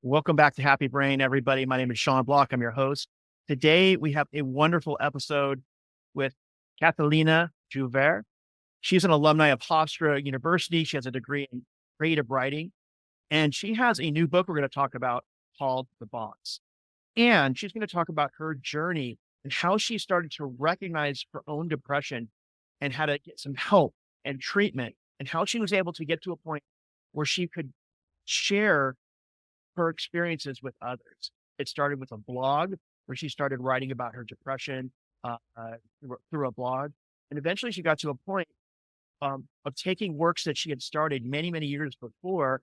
Welcome back to Happy Brain, everybody. My name is Sean Block. I'm your host. Today, we have a wonderful episode with Cathelina Duvert. She's an alumni of Hofstra University. She has a degree in creative writing, and she has a new book we're going to talk about called The Box. And she's going to talk about her journey and how she started to recognize her own depression and how to get some help and treatment, and how she was able to get to a point where she could share her experiences with others. It started with a blog where she started writing about her depression through a blog. And eventually she got to a point of taking works that she had started many, many years before,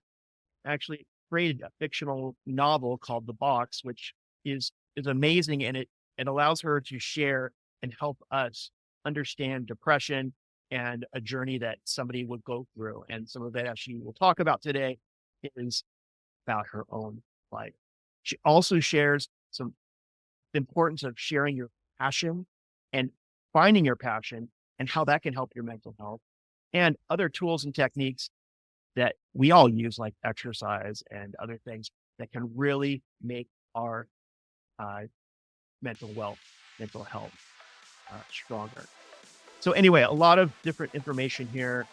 actually created a fictional novel called The Box, which is amazing. And it allows her to share and help us understand depression and a journey that somebody would go through. And some of that she will talk about today is about her own life. She also shares some the importance of sharing your passion and finding your passion and how that can help your mental health, and other tools and techniques that we all use, like exercise and other things that can really make our uh, mental health stronger. So anyway, a lot of different information here,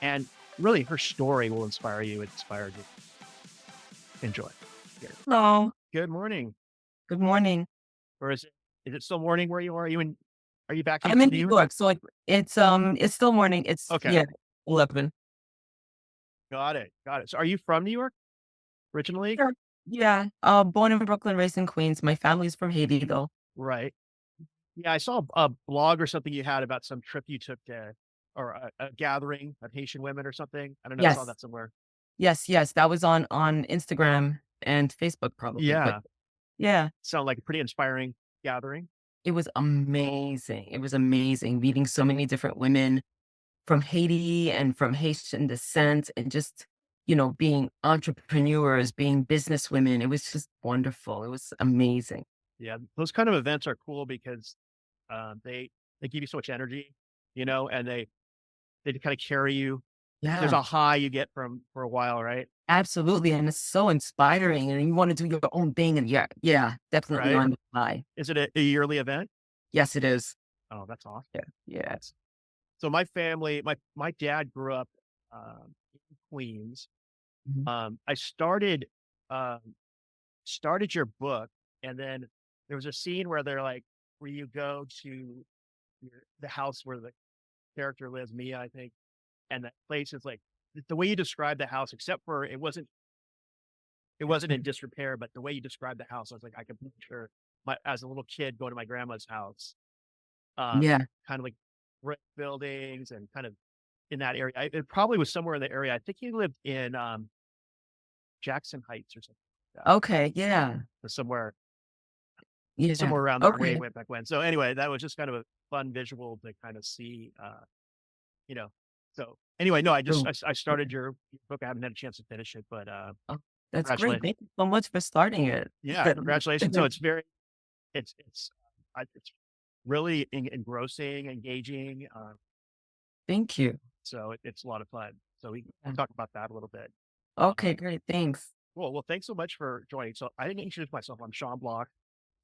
and really her story will inspire you, inspire you. Enjoy. Here. Hello. Good morning. Good morning. Or is it still morning where you are? Are you back in I'm in New New York? York, so it's still morning. It's Okay. yeah, 11. Got it. Got it. So are you from New York originally? Sure. Yeah. Born in Brooklyn, raised in Queens. My family's from Haiti though. Right. Yeah, I saw a blog or something you had about some trip you took to, or a gathering of Haitian women or something. I don't know. I saw Yes. that somewhere. Yes. That was on Instagram and Facebook probably. But Yeah. yeah, Sound like a pretty inspiring gathering. it was amazing. It was amazing meeting so many different women from Haiti and from Haitian descent, and just, being entrepreneurs, being business women. It was just wonderful. It was amazing. Yeah. Those kind of events are cool because they give you so much energy, and they kind of carry you. There's Yeah. a high you get from for a while, right? Absolutely, and it's so inspiring, and you wanna do your own thing, and yeah, definitely Right. on the fly. Is it a yearly event? Yes, it is. Oh, that's awesome. Yeah. That's so my family, my dad grew up in Queens. Mhm. I um started your book, and then there was a scene where they're like where you go to the house where the character lives, Mia, I think, and that place is like the way you described the house, except for it wasn't in disrepair, but the way you described the house, I was like, I could picture my as a little kid going to my grandma's house, um, Yeah. kind of like brick buildings and kind of in that area. It probably was somewhere in the area. I think he lived in Jackson Heights or something like that, Okay, yeah. or somewhere Yeah. around there way, Okay. way back when. So anyway, that was just kind of a fun visual to kind of see, you know. So anyway, no, True. I started your book. I haven't had a chance to finish it, but Oh, that's great. congratulations. Thank you so much for starting it. Yeah, congratulations. So it's really engrossing, engaging. Thank you. So it's a lot of fun. So we Yeah. can talk about that a little bit. Okay, Um, great, thanks. cool. Well, thanks so much for joining. So I didn't introduce myself. I'm Sean Block.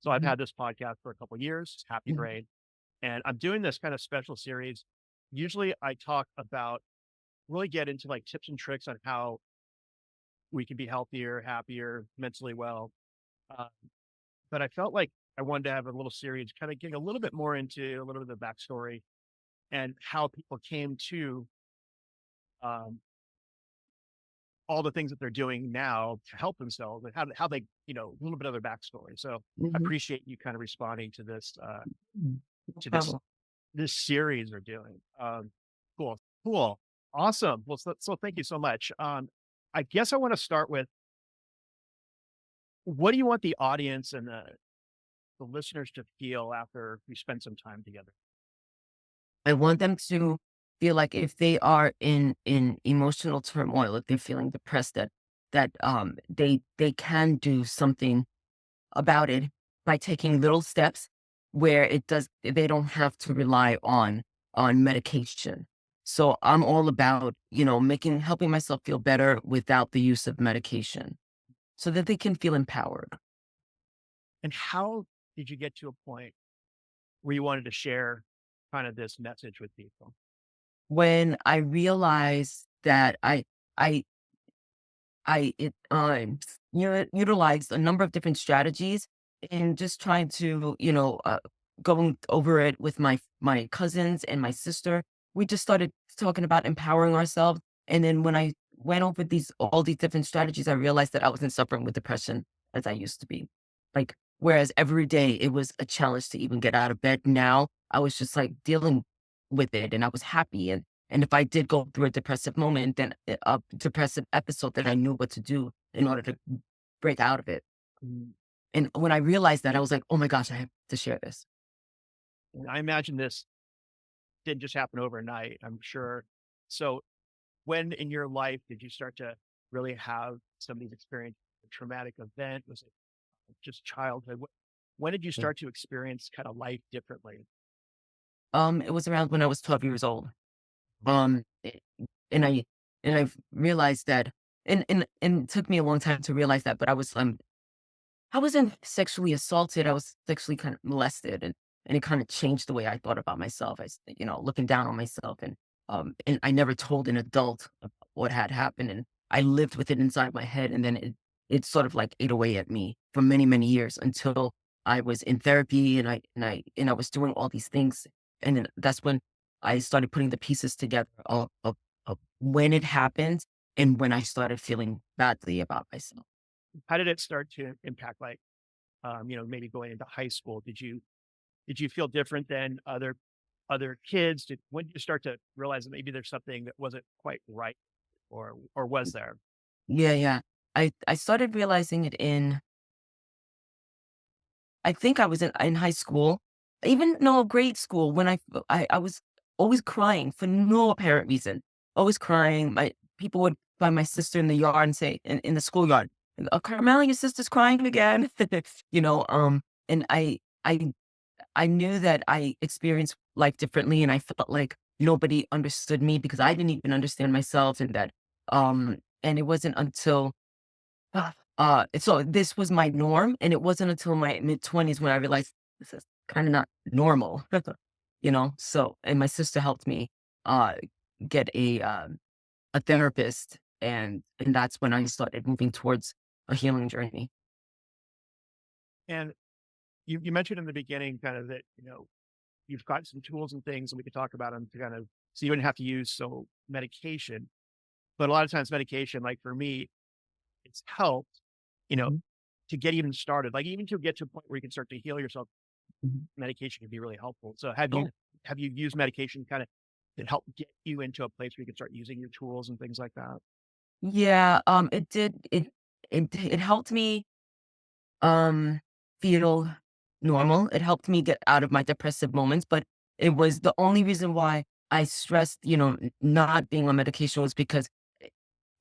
So I've Mhm, had this podcast for a couple of years, Happy mhm. Brain, and I'm doing this kind of special series. Usually I talk about really get into like tips and tricks on how we can be healthier, happier, mentally well. Uh, but I felt like I wanted to have a little series, kind of getting a little bit more into a little bit of the backstory and how people came to um, all the things that they're doing now to help themselves, and how they, a little bit of their backstory. So I Mhm. appreciate you kind of responding to this Mm. No to this problem. this series we're doing. Cool, cool, awesome. Well, so thank you so much. I guess I want to start with, what do you want the audience and the listeners to feel after we spend some time together? I want them to feel like if they are in emotional turmoil, if they're feeling depressed, that they can do something about it by taking little steps where they don't have to rely on medication. So I'm all about, helping myself feel better without the use of medication. so that they can feel empowered. And how did you get to a point where you wanted to share kind of this message with people? When I realized that I utilized a number of different strategies and just trying to, going over it with my cousins and my sister. We just started talking about empowering ourselves. And then when I went over all these different strategies, I realized that I wasn't suffering with depression as I used to be. Like, whereas every day it was a challenge to even get out of bed. Now I was just like dealing with it and I was happy. And if I did go through a depressive moment, then a depressive episode, then I knew what to do in order to break out of it. Mm. And when I realized that, I was like, "Oh my gosh, I have to share this." And I imagine this didn't just happen overnight, I'm sure. So when in your life did you start to really have some of these experiences, a traumatic event? Was it just childhood? When did you Mm. start to experience kind of life differently? It was around when I was 12 years old. Um, eh, and I've realized that, and it took me a long time to realize that, but I wasn't sexually assaulted. I was sexually kind of molested, and it kind of changed the way I thought about myself. Looking down on myself, and I never told an adult what had happened, and I lived with it inside my head, and then it sort of like ate away at me for many many years until I was in therapy, and I was doing all these things, and then that's when I started putting the pieces together of when it happened and when I started feeling badly about myself. How did it start to impact, like, maybe going into high school? Did you feel different than other kids? When did you start to realize that maybe there's something that wasn't quite right, or was there? Yeah, yeah. I started realizing it in I think I was in high school, even no, grade school when I was always crying for no apparent reason. Always crying. My people would find my sister in the yard and say in the schoolyard, Carmel, your sister's crying again. you know, um, and I knew that I experienced life differently and I felt like nobody understood me because I didn't even understand myself and it wasn't until so this was my norm, and it wasn't until my mid-20s when I realized this is kinda not normal, So and my sister helped me, uh, get a therapist, and that's when I started moving towards a healing journey. And you mentioned in the beginning kind of that, you've got some tools and things, and we could talk about them to kind of so you wouldn't have to use medication. But a lot of times medication, like for me, it's helped, you know, Mhm, to get even started, like even to get to a point where you can start to heal yourself, mhm. medication can be really helpful. So Oh, have you used medication kind of that help get you into a place where you can start using your tools and things like that? yeah, it did it helped me um, feel normal. It helped me get out of my depressive moments, but it was the only reason why I stressed, not being on medication was because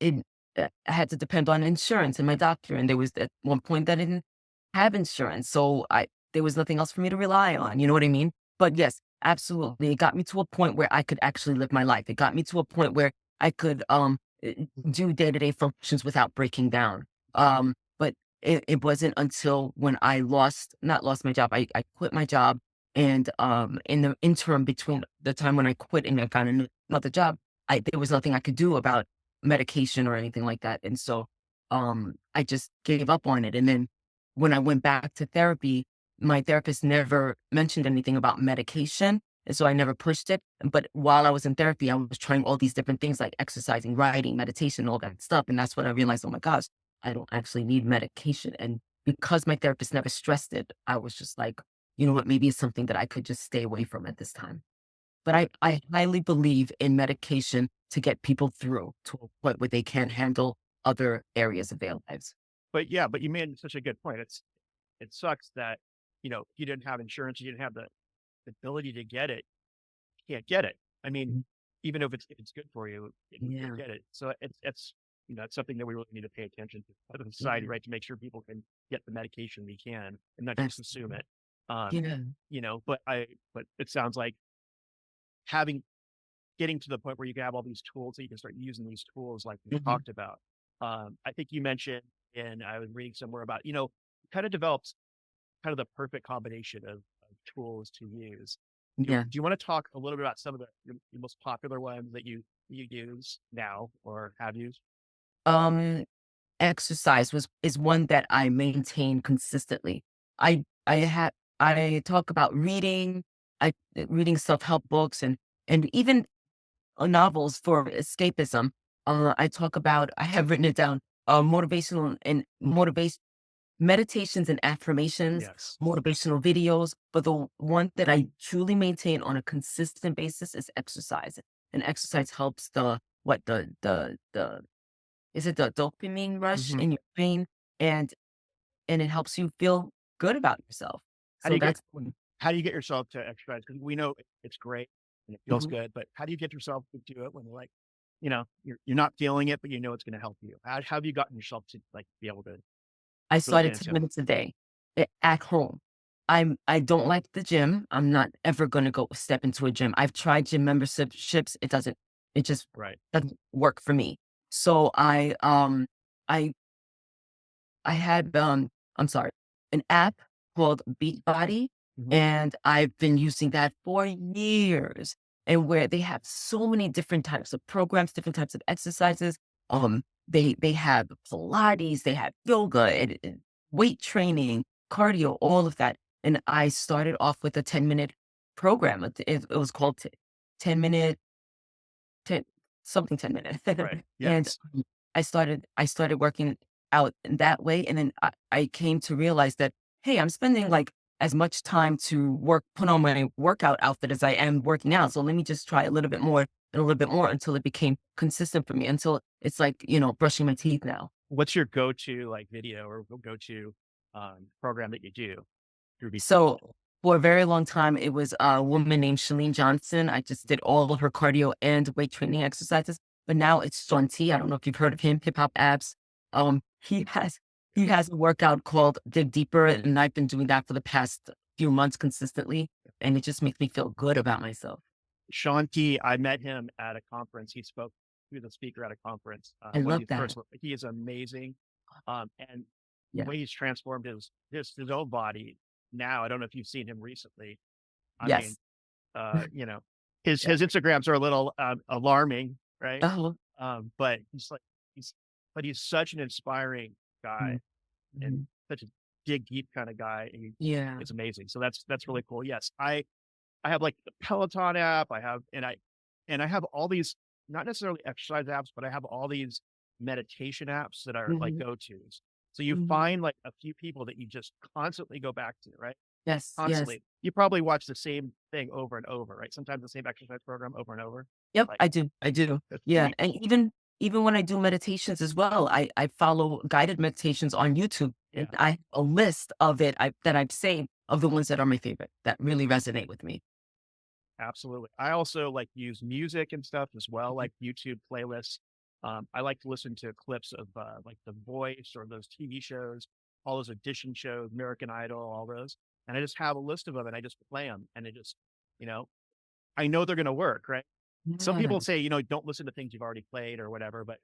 it, I had to depend on insurance and my doctor. And there was at one point that I didn't have insurance. So there was nothing else for me to rely on. You know what I mean? But yes, absolutely. It got me to a point where I could actually live my life. It got me to a point where I could do day-to-day functions without breaking down. But it wasn't until when I not lost my job, I quit my job. And in the interim between the time when I quit and I found another job, there was nothing I could do about medication or anything like that. And so I just gave up on it. And then when I went back to therapy, my therapist never mentioned anything about medication. And so I never pushed it. But while I was in therapy, I was trying all these different things like exercising, writing, meditation, all that stuff. And that's when I realized, oh my gosh, I don't actually need medication. And because my therapist never stressed it, I was just like, you know what, maybe it's something that I could just stay away from at this time. But I highly believe in medication to get people through to a point where they can't handle other areas of their lives. But yeah, but you made such a good point. It sucks that, you didn't have insurance, you didn't have the ability to get it, you can't get it. I mean, Mhm. even if it's good for you, you can't Yeah, get it. So it's something that we really need to pay attention to as a society, yeah, right? To make sure people can get the medication we can and not just assume absolutely. it. Um, Yeah, but it sounds like having getting to the point where you can have all these tools that you can start using these tools like we mhm, talked about. I think you mentioned and I was reading somewhere about, kind of develops kind of the perfect combination of tools to use. Do Yeah. you want to talk a little bit about some of the most popular ones that you use now or have used? Um, Exercise is one that I maintain consistently. I have I talk about reading, reading self-help books and even novels for escapism. I have written it down. Motivational and motivation meditations and affirmations, Yes. motivational videos. But the one that I truly maintain on a consistent basis is exercise. And exercise helps the is it the dopamine rush Hmm. in your brain? And and it helps you feel good about yourself. How do So you get that's one. how do you get yourself to exercise? Because we know it's great and it feels Mhm. good, but how do you get yourself to do it when like, you're not feeling it, but you know it's going to help you? How have you gotten yourself to like be able to I really started get 10 into it? minutes a day at home. I don't like the gym. I'm not ever gonna go step into a gym. I've tried gym memberships. It just Right. doesn't work for me. So I I had, I'm sorry, an app called Beachbody, Hmm. and I've been using that for years. And where they have so many different types of programs, different types of exercises. They have Pilates, they have yoga, and weight training, cardio, all of that. And I started off with a 10-minute program. It was called 10 minute 10 something 10 minutes. Right. And Yes. I started working out in that way, and then I came to realize that, hey, I'm spending like as much time to put on my workout outfit as I am working out. So let me just try a little bit more and a little bit more until it became consistent for me, until it's like, brushing my teeth now. What's your go-to like video or go-to program that you do through Beach Body? So for a very long time, it was a woman named Shalene Johnson. I just did all of her cardio and weight training exercises. But now it's Sean T. I don't know if you've heard of him, Hip Hop Abs. He has a workout called Dig Deeper, and I've been doing that for the past few months consistently, and it just makes me feel good about myself. Sean T, I met him at a conference. He was a speaker at a conference. I One of love these that. first, he is amazing. And the Yeah. way he's transformed his own body now, I don't know if you've seen him recently. I mean, Yes. uh, you know, his Yeah. Instagrams are a little alarming, right? Uh-huh. But he's but he's such an inspiring guy Mhm. and Mhm. such a dig deep kind of guy. Yeah. It's amazing. So that's really cool. Yes, I have like the Peloton app. I have all these not necessarily exercise apps, but I have all these meditation apps that are like Mhm. go-tos. So you Mhm. find like a few people that you just constantly go back to, right? Yes. Yes. Constantly. You probably watch the same thing over and over, right? Sometimes the same exercise program over and over. Yep, Like I do, I do. that's Yeah, deep. and even when I do meditations as well, I follow guided meditations on YouTube, and Yeah, I have a list of that I've saved of the ones that are my favorite, that really resonate with me. absolutely. I also like use music and stuff as well, Mhm, like YouTube playlists. I like to listen to clips of like The Voice or those TV shows, all those audition shows, American Idol, all those. And I just have a list of them and I just play them. And it just, you know, I know they're going to work, right? Some people yeah, say, don't listen to things you've already played or whatever, but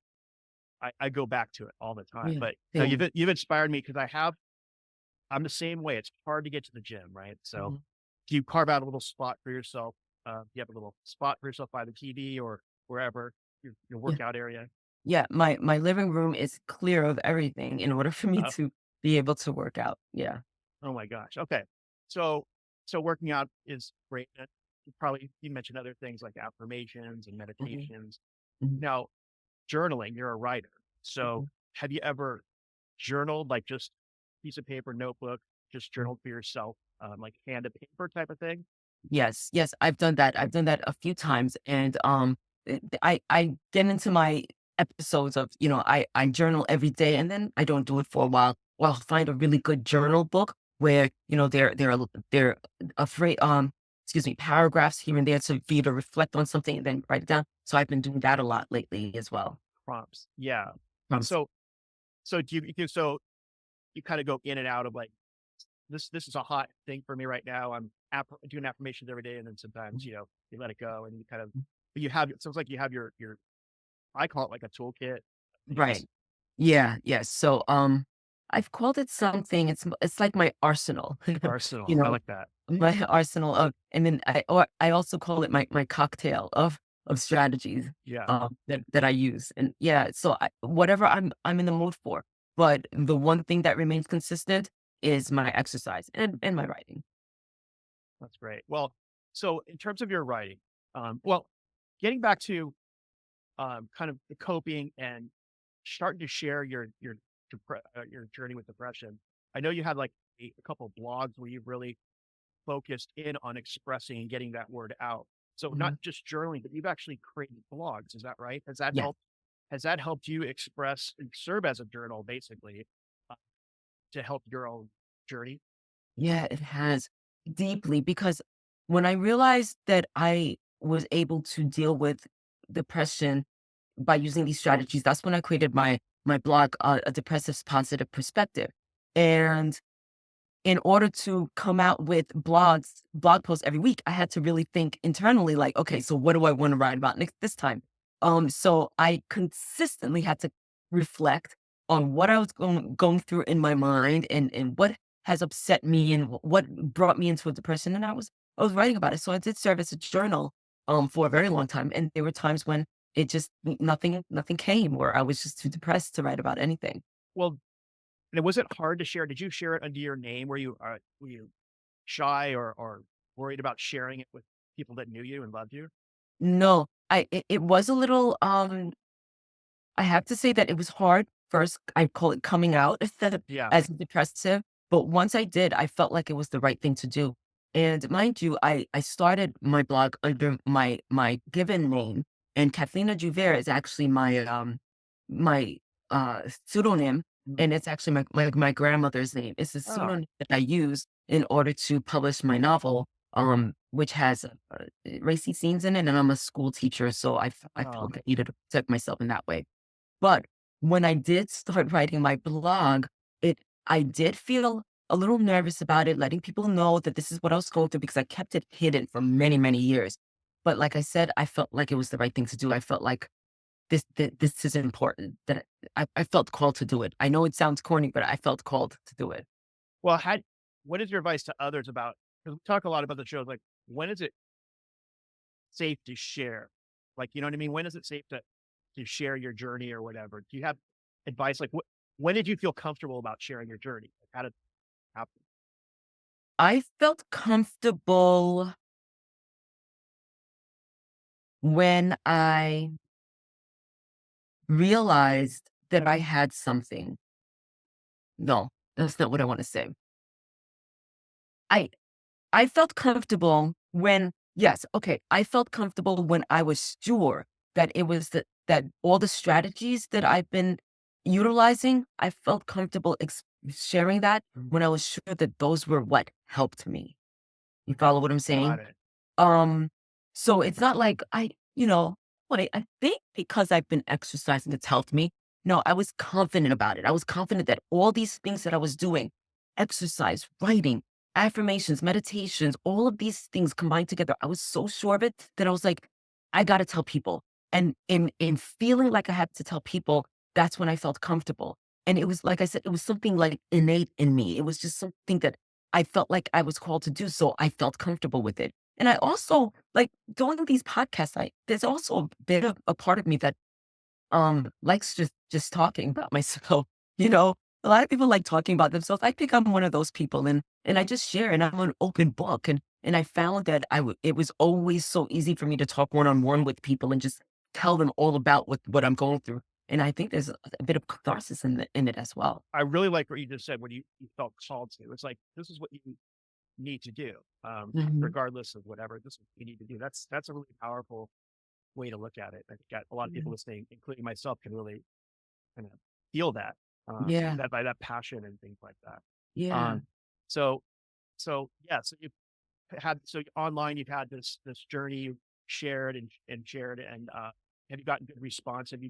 I go back to it all the time. yeah, But no, same. you've inspired me because I'm the same way. It's hard to get to the gym, right? So Mhm, do you carve out a little spot for yourself? Do you have a little spot for yourself by the TV or wherever your yeah, workout area? yeah, my living room is clear of everything in order for me Uh, to be able to work out. Yeah. oh my gosh. Okay. So, so working out is great. You mentioned other things like affirmations and Mhm, meditations. mhm, Now, journaling, you're a writer. So mhm, have you ever journaled, like just piece of paper, notebook, just mhm. journaled for yourself, like hand to paper type of thing? Yes, yes, I've done that. I've done that a few times, and I get into my episodes of, I journal every day, and then I don't do it for a while. Well, I'll find a really good journal book where they're afraid excuse me, paragraphs here and there for you to reflect on something and then write it down. So I've been doing that a lot lately as well. Prompts. Yeah. Prompts. So, so you kind of go in and out of like, this is a hot thing for me right now. I'm doing affirmations every day, and then sometimes you let it go, and you but you have it sounds like you have your I call it like a toolkit of things. Right. Yeah, yes. So, I've called it something. It's like my arsenal, you Arsenal. I know, like that. my arsenal of, and then I also call it my cocktail of strategies, Yeah. that I use. And yeah, so whatever I'm in the mood for, but the one thing that remains consistent is my exercise and my writing. That's great. Well, so in terms of your writing, well, getting back to kind of the coping and starting to share your journey with depression. I know you had like a couple of blogs where you really focused in on expressing and getting that word out. So not Mhm. just journaling, but you've actually created blogs. Is that right? Has that Yes. helped? Has that helped you express and serve as a journal, basically, uh, to help your own journey? Yeah, it has deeply, because when I realized that I was able to deal with depression by using these strategies, that's when I created my blog, a depressive positive perspective. And in order to come out with blog posts every week, I had to really think internally, like, okay, so what do I want to write about next this time? So I consistently had to reflect on what I was going through in my mind, and what has upset me, and what brought me into a depression. And I was writing about it. So I did serve as a journal for a very long time. And there were times when it just nothing came, where I was just too depressed to write about anything. Well, and was it hard to share? Did you share it under your name? Were you shy or worried about sharing it with people that knew you and loved you? No, it was a little, I have to say that it was hard. First, I call it coming out instead of Yeah. as depressive, but once I did, I felt like it was the right thing to do. And mind you, I started my blog under my given name, and Cathelina Duvert is actually my pseudonym, Mm. and it's actually my grandmother's name. It's a Oh, pseudonym that I use in order to publish my novel, which has racy scenes in it, and I'm a school teacher, so I oh, felt I needed to protect myself in that way. But when I did start writing my blog, it I did feel a little nervous about it, letting people know that this is what I was going through, because I kept it hidden for many, many years. But like I said, I felt like it was the right thing to do. I felt like this is important. That I felt called to do it. I know it sounds corny, but I felt called to do it. well, what is your advice to others about? Because we talk a lot about the shows, like when is it safe to share? Like, you know what I mean? When is it safe to share your journey or whatever? Do you have advice? Like, when did you feel comfortable about sharing your journey? Like, how did it happen? I felt comfortable when I realized that I had something. No, that's not what I want to say. I I felt comfortable when, yes, okay, I felt comfortable when I was sure that it was that all the strategies that I've been utilizing, I felt comfortable sharing that Mm. when I was sure that those were what helped me. You follow what I'm Got saying? it. Um, so it's not like I think because I've been exercising, it's helped me. No, I was confident about it. I was confident that all these things that I was doing, exercise, writing, affirmations, meditations, all of these things combined together, I was so sure of it that I was like, I gotta tell people. And in feeling like I had to tell people, that's when I felt comfortable. And it was like I said, it was something like innate in me. It was just something that I felt like I was called to do, so I felt comfortable with it. And I also like doing these podcasts. There's also a bit of a part of me that likes just talking about myself. You know, a lot of people like talking about themselves. I think I'm one of those people, and I just share, and I'm an open book. And I found that it was always so easy for me to talk one on one with people and just tell them all about what I'm going through. And I think there's a bit of catharsis in it as well. I really like what you just said when you felt called to. It's like this is what you need to do, Mhm. regardless of whatever this is what you need to do. That's a really powerful way to look at it. I think got a lot of people Yeah. listening, including myself, can really kind of feel that, Yeah. that by that passion and things like that. Yeah. Um, so, yeah, so you've had online, you've had this journey you shared and shared, and have you gotten good response? Have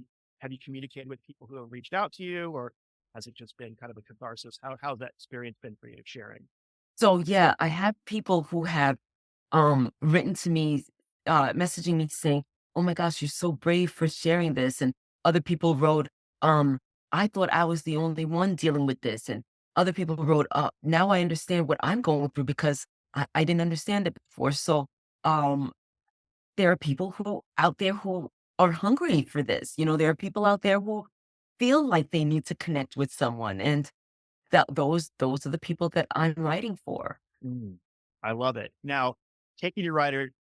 you communicated with people who have reached out to you, or has it just been kind of a catharsis? How's that experience been for you sharing? So yeah, I have people who have written to me, messaging me saying, "Oh my gosh, you're so brave for sharing this." And other people wrote, I thought I was the only one dealing with this, and other people wrote, now I understand what I'm going through because I didn't understand it before. So, um, there are people who out there who are hungry for this. There are people out there who feel like they need to connect with someone, and those are the people that I'm writing for. Mm. I love it. Now, taking your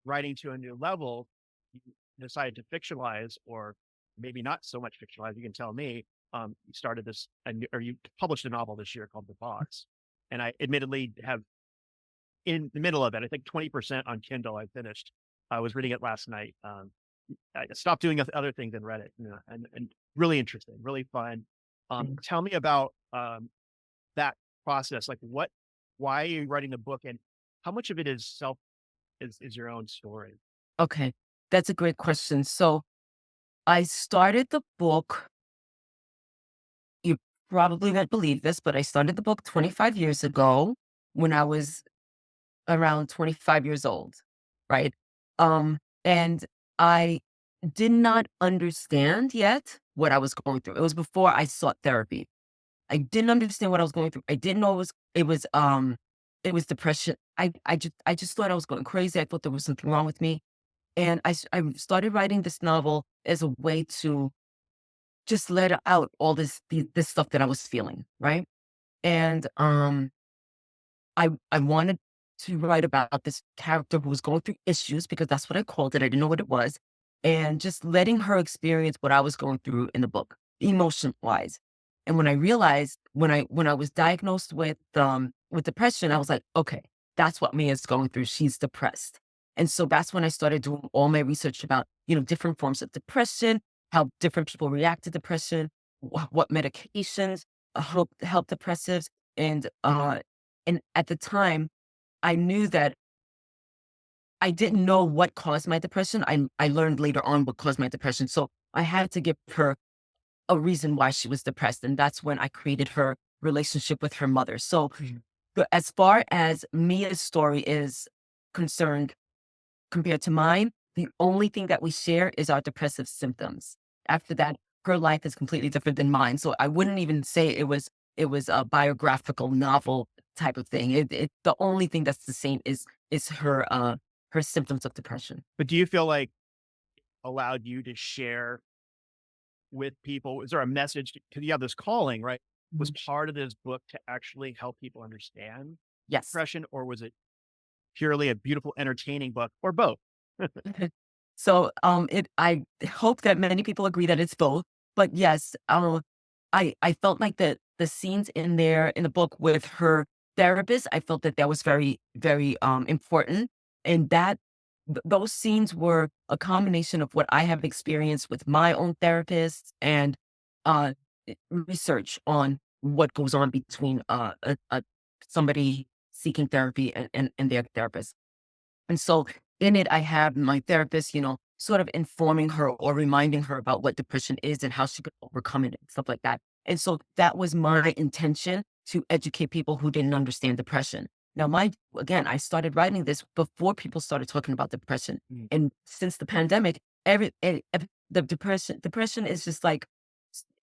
writing to a new level, you decided to fictionalize, or maybe not so much fictionalize. You can tell me. You started this, or you published a novel this year called The Box, and I admittedly have in the middle of it. I think 20% on Kindle. I finished. I was reading it last night. I stopped doing other things and read it, and really interesting, really fun. Mm. Tell me about that process. Like, why are you writing the book, and how much of it is your own story? Okay, that's a great question. So I started the book. You probably won't believe this, but I started the book 25 years ago when I was around 25 years old, right? And I did not understand yet what I was going through. It was before I sought therapy. I didn't understand what I was going through. I didn't know it was depression. I just thought I was going crazy. I thought there was something wrong with me. And I started writing this novel as a way to just let out all this stuff that I was feeling, right? And I wanted to write about this character who was going through issues because that's what I called it. I didn't know what it was. And just letting her experience what I was going through in the book, emotion wise. And when I realized when I was diagnosed with depression, I was like, okay, that's what Mia's going through. She's depressed. And so that's when I started doing all my research about, different forms of depression, how different people react to depression, what medications help depressives, and at the time, I knew that I didn't know what caused my depression. I learned later on what caused my depression. So I had to give her a reason why she was depressed. And that's when I created her relationship with her mother. So as far as Mia's story is concerned, compared to mine, the only thing that we share is our depressive symptoms. After that, her life is completely different than mine. So I wouldn't even say it was a biographical novel type of thing. The only thing that's the same is her symptoms of depression. But do you feel like allowed you to share with people? Is there a message? Because you have this calling, right? Was Mhm. part of this book to actually help people understand Yes. depression, or was it purely a beautiful, entertaining book, or both? So, I hope that many people agree that it's both, but yes, I felt like the scenes in there in the book with her therapist, I felt that that was very, very, important, and those scenes were a combination of what I have experienced with my own therapist and, uh, research on what goes on between, somebody seeking therapy and their therapist. And so in it, I have my therapist, sort of informing her or reminding her about what depression is and how she could overcome it and stuff like that. And so that was my intention to educate people who didn't understand depression. Now, again, I started writing this before people started talking about depression. Mm. And since the pandemic, the depression is just like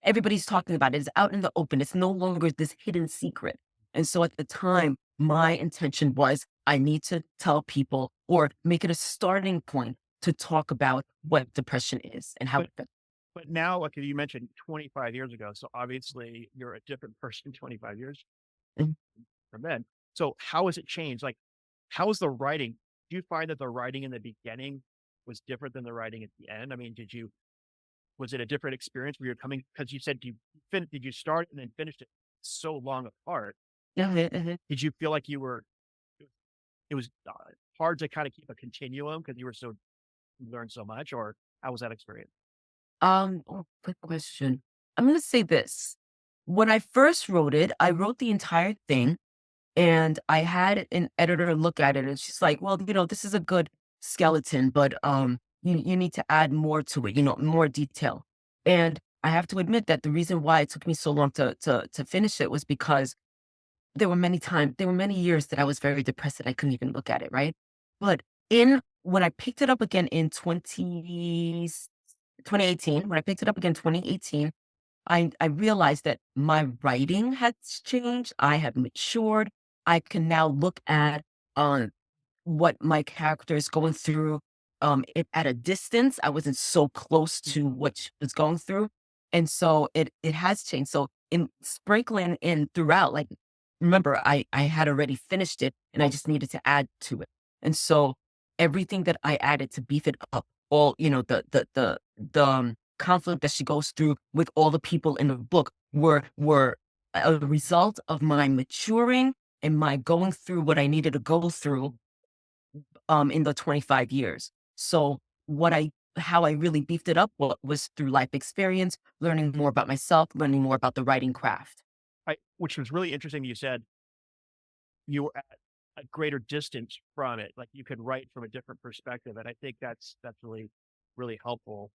everybody's talking about it. It's out in the open. It's no longer this hidden secret. And so at the time, my intention was I need to tell people or make it a starting point to talk about what depression is and how But it affects. but now, like you mentioned, 25 years ago, so obviously you're a different person 25 years Mhm. from then. So how has it changed? Like, how is the writing? Do you find that the writing in the beginning was different than the writing at the end? I mean, was it a different experience where you're coming, because you said did you start and then finished it so long apart? Mhm, mhm. Did you feel like it was hard to kind of keep a continuum because you learned so much, or how was that experience? Good question. I'm going to say this. When I first wrote it, I wrote the entire thing and I had an editor look at it and she's like, well, this is a good skeleton, but you need to add more to it, more detail. And I have to admit that the reason why it took me so long to finish it was because there were many years that I was very depressed that I couldn't even look at it, right? But in when I picked it up again in 2018, when I picked it up again 2018, I realized that my writing has changed. I have matured. I can now look at uh, what my character is going through at a distance. I wasn't so close to what she was going through. And so it has changed. So in sprinkling in throughout, like remember, I had already finished it and I just needed to add to it. And so everything that I added to beef it up, all the conflict that she goes through with all the people in the book were a result of my maturing and my going through what I needed to go through in the 25 years. So what I how I really beefed it up was through life experience, learning more about myself, learning more about the writing craft. Which was really interesting. You said you were at a greater distance from it, like you could write from a different perspective, and I think that's really really helpful,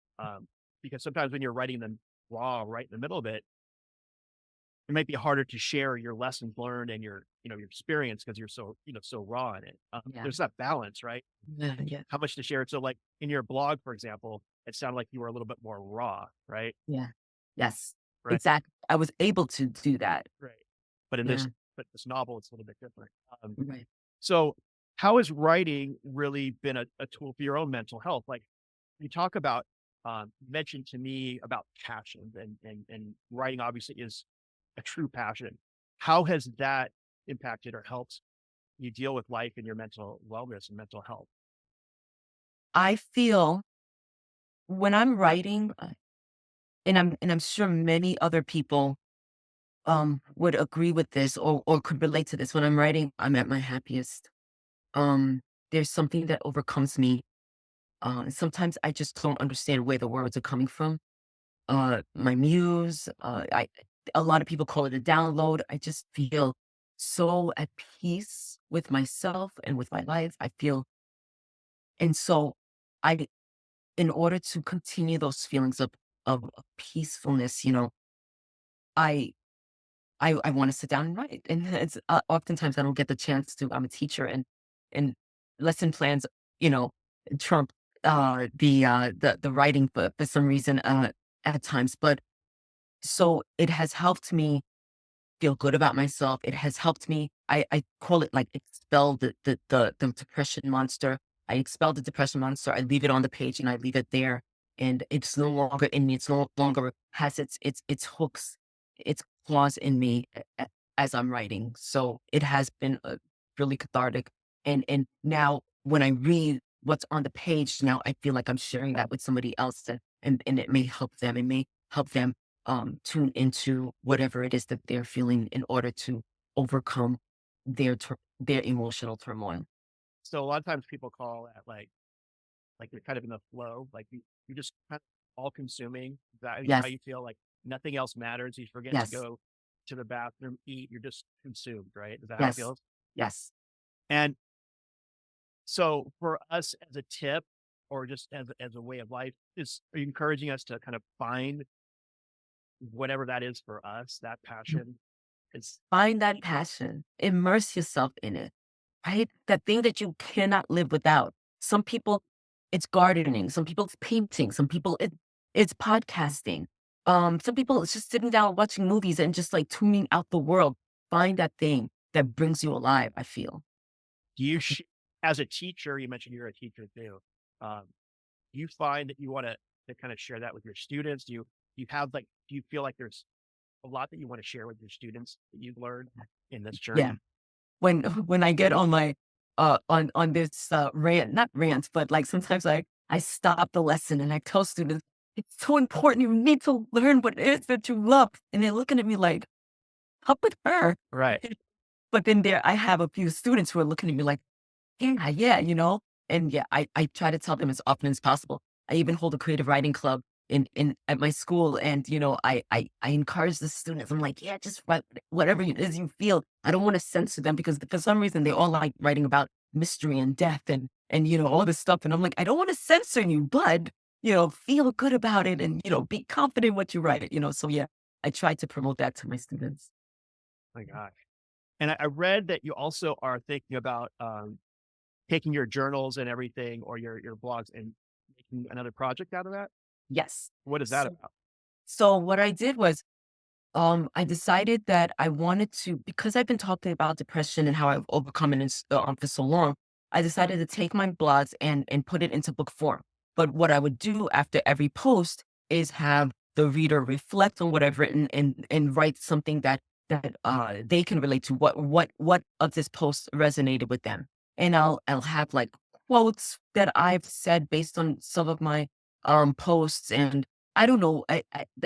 because sometimes when you're writing them raw, right in the middle of it, it might be harder to share your lessons learned and your your experience because you're so so raw in it. Yeah. There's that balance, right? Yeah. Yeah. How much to share it. So, like in your blog, for example, it sounded like you were a little bit more raw, right? Yeah. Yes. Right. Exactly. I was able to do that. Right. But in Yeah. this novel, it's a little bit different. Right. So, how has writing really been a tool for your own mental health? Like you talk about, you mentioned to me about passion, and writing obviously is a true passion. How has that impacted or helped you deal with life and your mental wellness and mental health? I feel when I'm writing, and I'm sure many other people would agree with this or could relate to this. When I'm writing, I'm at my happiest. Um, there's something that overcomes me. And sometimes I just don't understand where the words are coming from. My muse, a lot of people call it a download. I just feel so at peace with myself and with my life. I feel, and so I, in order to continue those feelings of peacefulness, I I want to sit down and write. And it's oftentimes I don't get the chance to. I'm a teacher, and lesson plans, you know, trump the writing for some reason at times. But so it has helped me feel good about myself. It has helped me. I call it like expel the depression monster. I expel the depression monster. I leave it on the page and I leave it there. And it's no longer in me. It's no longer has its hooks, its claws in me as I'm writing. So it has been really cathartic. And now when I read what's on the page, now I feel like I'm sharing that with somebody else, and it may help them. It may help them tune into whatever it is that they're feeling in order to overcome their emotional turmoil. So a lot of times people call that like you're kind of in the flow, like you're just kind of all consuming. Is that how Yes, you feel? Like nothing else matters. You forget to yes, go to the bathroom, eat. You're just consumed, right? Is that how it yes, feels? yes. And so for us as a tip or just as a way of life, are you encouraging us to kind of find whatever that is for us, that passion is Find that passion, immerse yourself in it, right? That thing that you cannot live without. Some people, it's gardening. Some people, it's painting. Some people, it's podcasting. Some people, it's just sitting down watching movies and just like tuning out the world. Find that thing that brings you alive, I feel. do you as a teacher, you mentioned you're a teacher too. Um, do you find that you want to kind of share that with your students? Do you have like do you feel like there's a lot that you want to share with your students that you've learned in this Yeah. journey? When I get on my on this rant, not rant, but like sometimes I stop the lesson and I tell students it's so important. You need to learn what it is that you love. And they're looking at me like, up with her. Right. But then there I have a few students who are looking at me like, yeah, yeah, and yeah, I try to tell them as often as possible. I even hold a creative writing club in at my school, and I encourage the students. I'm like, yeah, just write whatever it is you feel. I don't want to censor them because for some reason they all like writing about mystery and death and all this stuff. And I'm like, I don't want to censor you, but feel good about it and be confident in what you write. So yeah, I try to promote that to my students. My gosh. And I read that you also are thinking about taking your journals and everything or your blogs and making another project out of that. Yes. What is that about? So what I did was, I decided that I wanted to, because I've been talking about depression and how I've overcome it for so long. I decided to take my blogs and put it into book form. But what I would do after every post is have the reader reflect on what I've written and write something that they can relate to. What of this post resonated with them, and I'll have like quotes that I've said based on some of my posts. And I don't know.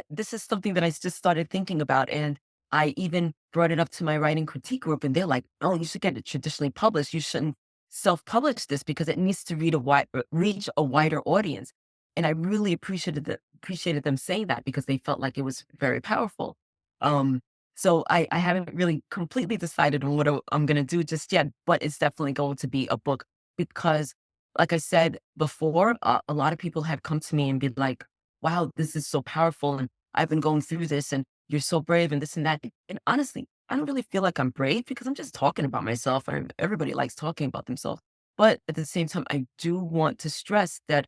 This is something that I just started thinking about, and I even brought it up to my writing critique group, and they're like, "Oh, you should get it traditionally published. You shouldn't self-publish this because it needs to reach a wider audience." And I really appreciated them saying that because they felt like it was very powerful. Um, so I haven't really completely decided on what I'm going to do just yet, but it's definitely going to be a book because, like I said before, a lot of people have come to me and be like, wow, this is so powerful. And I've been going through this and you're so brave and this and that. And honestly, I don't really feel like I'm brave because I'm just talking about myself. And everybody likes talking about themselves. But at the same time, I do want to stress that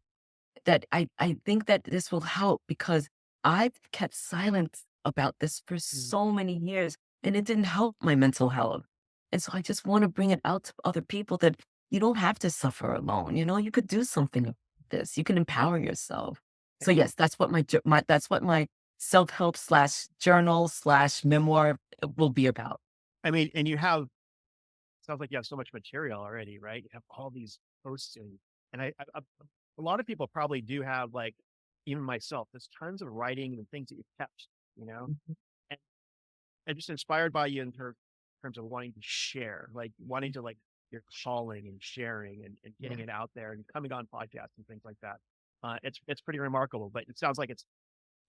I think that this will help because I've kept silent about this for Mm. so many years and it didn't help my mental health. And so I just want to bring it out to other people that you don't have to suffer alone. You could do something about this. You can empower yourself. So yes, that's what that's what my self-help slash journal slash memoir will be about. I mean, and you have, sounds like you have so much material already, right? You have all these posts and a lot of people probably do have like, even myself, there's tons of writing and things that you've kept, you know, Mhm. and I'm just inspired by you in terms of wanting to share, like wanting to like your calling and sharing and getting Yeah. it out there and coming on podcasts and things like that. It's pretty remarkable, but it sounds like it's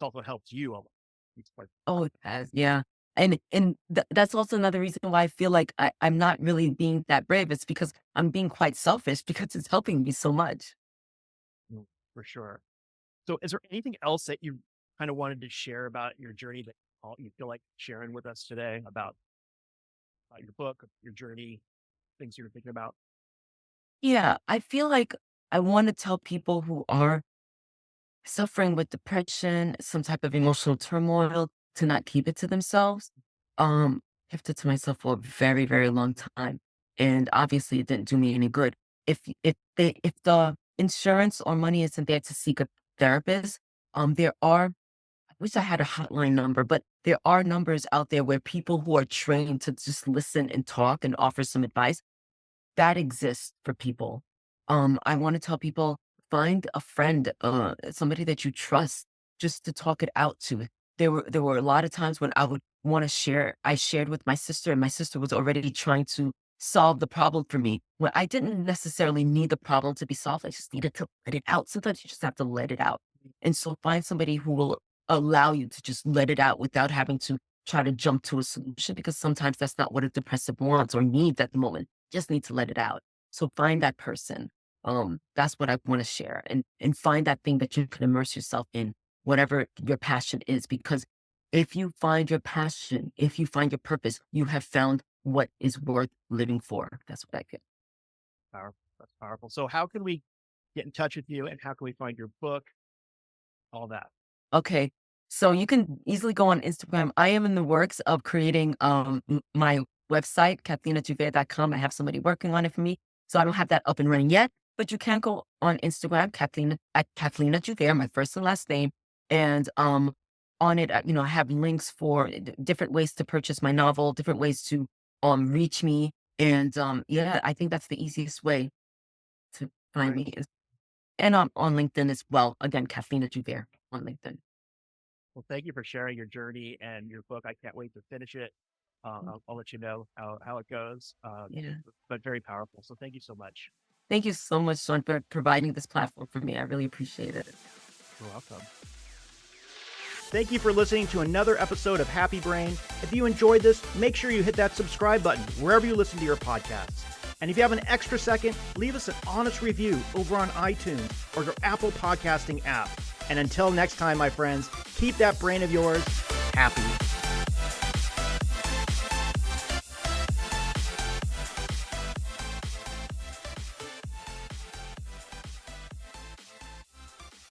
also helped you a lot. It's like, Oh, it has, yeah. And that's also another reason why I feel like I'm not really being that brave. It's because I'm being quite selfish because it's helping me so much. mm, for sure. So is there anything else that you kind of wanted to share about your journey that you feel like sharing with us today about your book, your journey, things you're thinking about? Yeah, I feel like I want to tell people who are suffering with depression, some type of emotional turmoil, to not keep it to themselves. Kept it to myself for a very, very long time. And obviously it didn't do me any good. If the insurance or money isn't there to seek a therapist, there are, I wish I had a hotline number, but there are numbers out there where people who are trained to just listen and talk and offer some advice that exists for people. I want to tell people, find a friend, somebody that you trust, just to talk it out to. There were a lot of times when I would want to share. I shared with my sister, and my sister was already trying to solve the problem for me. When I didn't necessarily need the problem to be solved, I just needed to let it out. Sometimes you just have to let it out. And so find somebody who will allow you to just let it out without having to try to jump to a solution because sometimes that's not what a depressive wants or needs at the moment, just need to let it out. So find that person. That's what I want to share, and find that thing that you can immerse yourself in, whatever your passion is. Because if you find your passion, if you find your purpose, you have found what is worth living for. That's what I feel. Powerful. That's powerful. So how can we get in touch with you and how can we find your book, all that? Okay. So you can easily go on Instagram. I am in the works of creating my website, CathelinaDuvert.com. I have somebody working on it for me. So I don't have that up and running yet. But you can go on Instagram, Cathelina Duvert, my first and last name. And on it, I have links for different ways to purchase my novel, different ways to reach me. And yeah, I think that's the easiest way to find Great. me. And on LinkedIn as well. Again, Cathelina Duvert on LinkedIn. Well, thank you for sharing your journey and your book. I can't wait to finish it. I'll let you know how it goes, Yeah. but very powerful. So thank you so much. Thank you so much, Sean, for providing this platform for me. I really appreciate it. You're welcome. Thank you for listening to another episode of Happy Brain. If you enjoyed this, make sure you hit that subscribe button wherever you listen to your podcasts. And if you have an extra second, leave us an honest review over on iTunes or your Apple podcasting app. And until next time, my friends, keep that brain of yours happy.